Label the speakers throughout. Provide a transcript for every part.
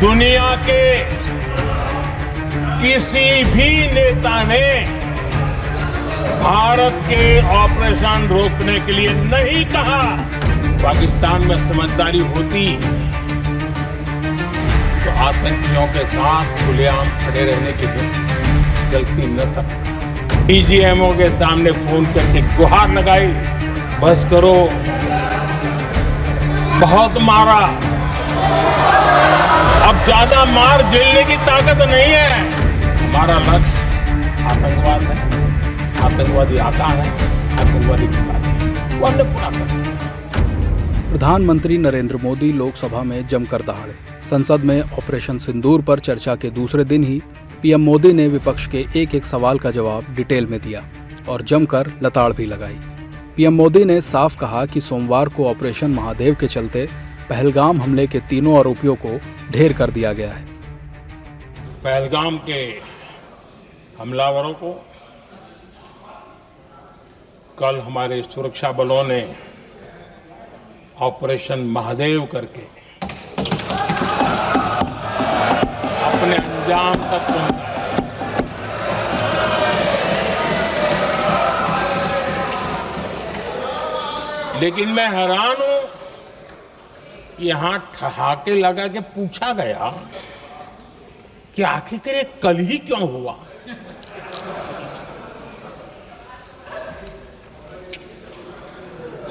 Speaker 1: दुनिया के किसी भी नेता ने भारत के ऑपरेशन रोकने के लिए नहीं कहा। पाकिस्तान में समझदारी होती तो आतंकियों के साथ खुलेआम खड़े रहने की गलती न करता। डीजीएमओ के सामने फोन करके गुहार लगाई, बस करो, बहुत मारा, अब ज्यादा मार झेलने की ताकत नहीं है। हमारा लक्ष्य आतंकवाद है, आतंकवादी आता है, आतंकवादी ठिकाना है, वो हमने पूरा कर।
Speaker 2: प्रधानमंत्री नरेंद्र मोदी लोकसभा में जमकर दहाड़े। संसद में ऑपरेशन सिंदूर पर चर्चा के दूसरे दिन ही पीएम मोदी ने विपक्ष के एक एक सवाल का जवाब डिटेल में दिया और जमकर लताड़ भी लगाई। पीएम मोदी ने साफ कहा कि सोमवार को ऑपरेशन महादेव के चलते पहलगाम हमले के तीनों आरोपियों को ढेर कर दिया गया है।
Speaker 1: पहलगाम के हमलावरों को कल हमारे सुरक्षा बलों ने ऑपरेशन महादेव करके अपने अंजाम तक पहुंचाया। लेकिन मैं हैरान हूं कि यहां ठहाके लगा के पूछा गया कि आखिर ये कल ही क्यों हुआ।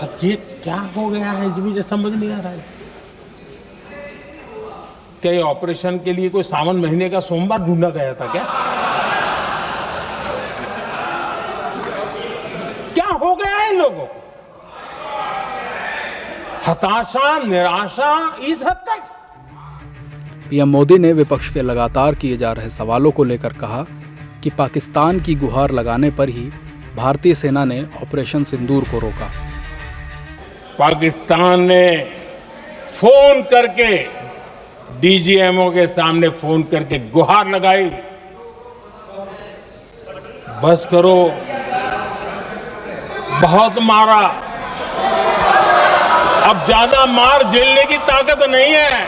Speaker 1: अब ये क्या हो गया है जी, मुझे समझ नहीं आ रहा है। क्या ये ऑपरेशन के लिए कोई सावन महीने का सोमवार ढूंढा गया था क्या? क्या हो गया है इन लोगों को? हताशा, निराशा इस हद तक।
Speaker 2: पीएम मोदी ने विपक्ष के लगातार किए जा रहे सवालों को लेकर कहा कि पाकिस्तान की गुहार लगाने पर ही भारतीय सेना ने ऑपरेशन सिंदूर को रोका।
Speaker 1: पाकिस्तान ने फोन करके डीजीएमओ के सामने फोन करके गुहार लगाई, बस करो, बहुत मारा, अब ज्यादा मार झेलने की ताकत नहीं है,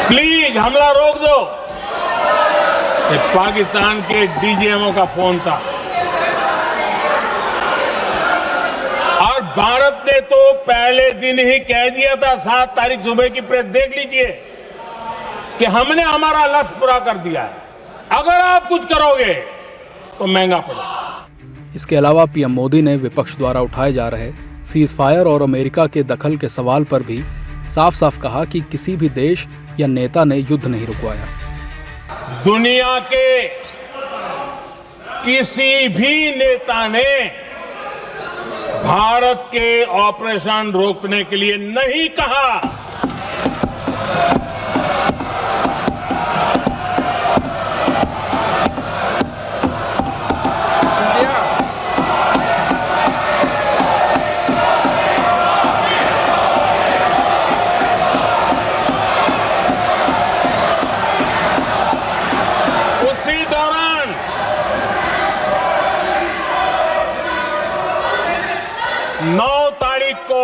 Speaker 1: प्लीज हमला रोक दो। ये पाकिस्तान के डीजीएमओ का फोन था। और भारत ने तो पहले दिन ही कह दिया था, 7 तारीख सुबह की प्रेस देख लीजिए, कि हमने हमारा लक्ष्य पूरा कर दिया है, अगर आप कुछ करोगे तो महंगा पड़ेगा।
Speaker 2: इसके अलावा पीएम मोदी ने विपक्ष द्वारा उठाए जा रहे सीज फायर और अमेरिका के दखल के सवाल पर भी साफ साफ कहा कि किसी भी देश या नेता ने युद्ध नहीं रुकवाया।
Speaker 1: दुनिया के किसी भी नेता ने भारत के ऑपरेशन रोकने के लिए नहीं कहा। उसी दौरान 9 तारीख को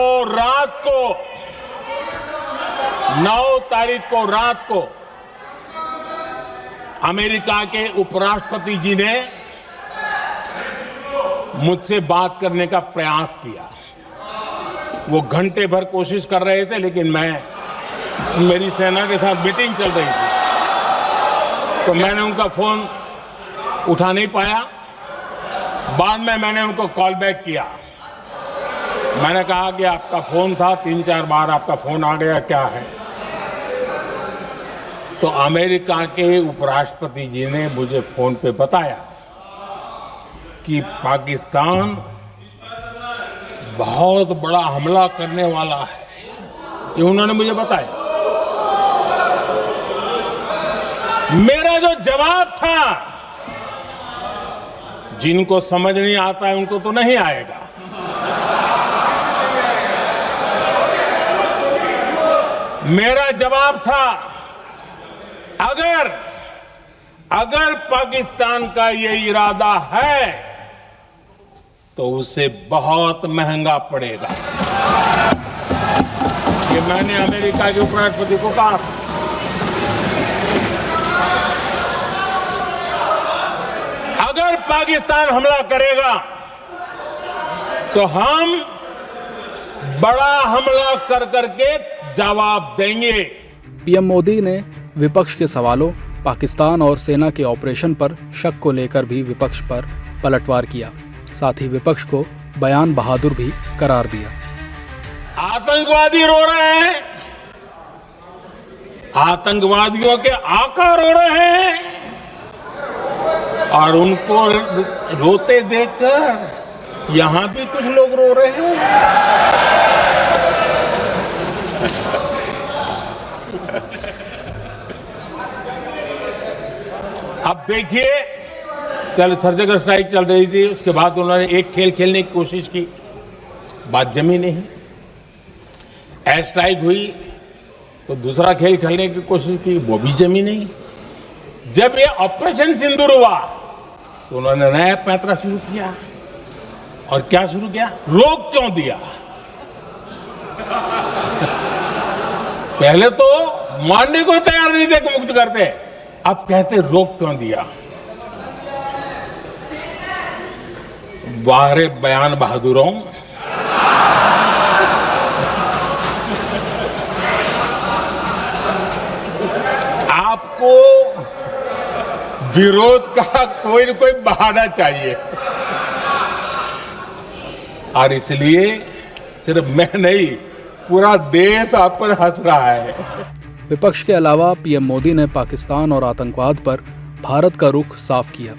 Speaker 1: रात को अमेरिका के उपराष्ट्रपति जी ने मुझसे बात करने का प्रयास किया। वो घंटे भर कोशिश कर रहे थे, लेकिन मेरी सेना के साथ मीटिंग चल रही थी, तो मैंने उनका फोन उठा नहीं पाया। बाद में मैंने उनको कॉल बैक किया। मैंने कहा कि आपका फोन था, 3-4 बार आपका फोन आ गया, क्या है? तो अमेरिका के उपराष्ट्रपति जी ने मुझे फोन पे बताया कि पाकिस्तान बहुत बड़ा हमला करने वाला है, ये उन्होंने मुझे बताया। मेरा जो जवाब था, जिनको समझ नहीं आता है उनको तो नहीं आएगा, मेरा जवाब था, अगर पाकिस्तान का ये इरादा है तो उसे बहुत महंगा पड़ेगा। ये ये मैंने अमेरिका के उपराष्ट्रपति को कहा था। अगर पाकिस्तान हमला करेगा तो हम बड़ा हमला कर करके जवाब देंगे।
Speaker 2: पीएम मोदी ने विपक्ष के सवालों, पाकिस्तान और सेना के ऑपरेशन पर शक को लेकर भी विपक्ष पर पलटवार किया। साथ ही विपक्ष को बयान बहादुर भी करार दिया।
Speaker 1: आतंकवादी रो रहे हैं, आतंकवादियों के आका रो रहे हैं और उनको रोते देखकर यहां भी कुछ लोग रो रहे हैं। अब देखिए, कल सर्जिकल स्ट्राइक चल रही थी, उसके बाद उन्होंने एक खेल खेलने की कोशिश की, बात जमी नहीं। एयर स्ट्राइक हुई तो दूसरा खेल खेलने की कोशिश की, वो भी जमी नहीं। जब ये ऑपरेशन सिंदूर हुआ तो उन्होंने नया पैंतरा शुरू किया। और क्या शुरू किया? रोक क्यों दिया? पहले तो मानने को तैयार नहीं थे कि मुक्त करते, अब कहते रोक क्यों दिया? वाह रे बयान बहादुरों, आपको विरोध का कोई न कोई बहाना चाहिए। और इसलिए सिर्फ मैं नहीं, पूरा देश आप पर हंस रहा है।
Speaker 2: विपक्ष के अलावा पीएम मोदी ने पाकिस्तान और आतंकवाद पर भारत का रुख साफ किया।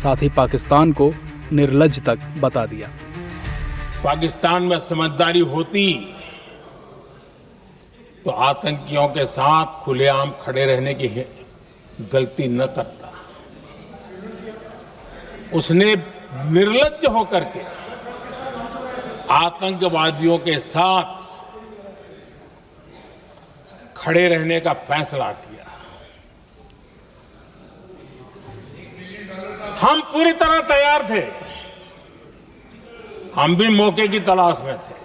Speaker 2: साथ ही पाकिस्तान को निर्लज्ज तक बता दिया।
Speaker 1: पाकिस्तान में समझदारी होती तो आतंकियों के साथ खुलेआम खड़े रहने की गलती न करता। उसने निर्लज्ज होकर के आतंकवादियों के साथ खड़े रहने का फैसला किया। हम पूरी तरह तैयार थे, हम भी मौके की तलाश में थे,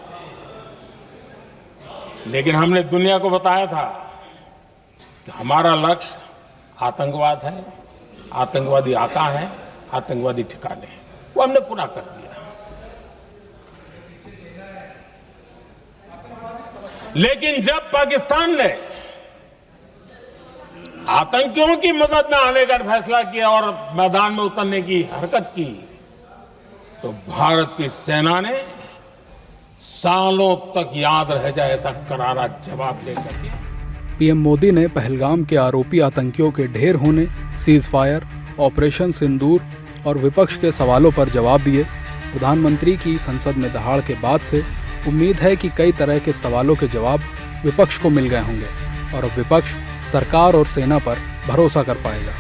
Speaker 1: लेकिन हमने दुनिया को बताया था कि हमारा लक्ष्य आतंकवाद है, आतंकवादी आका है, आतंकवादी ठिकाने हैं। वो हमने पूरा कर दिया। लेकिन जब पाकिस्तान ने आतंकियों की मदद में आने का फैसला किया और मैदान में उतरने की हरकत की, तो भारत की सेना ने सालों तक याद रह जाए ऐसा करारा जवाब देकर दिया।
Speaker 2: पीएम मोदी ने पहलगाम के आरोपी आतंकियों के ढेर होने, सीज फायर, ऑपरेशन सिंदूर और विपक्ष के सवालों पर जवाब दिए। प्रधानमंत्री की संसद में दहाड़ के बाद से उम्मीद है कि कई तरह के सवालों के जवाब विपक्ष को मिल गए होंगे और अब विपक्ष सरकार और सेना पर भरोसा कर पाएगा।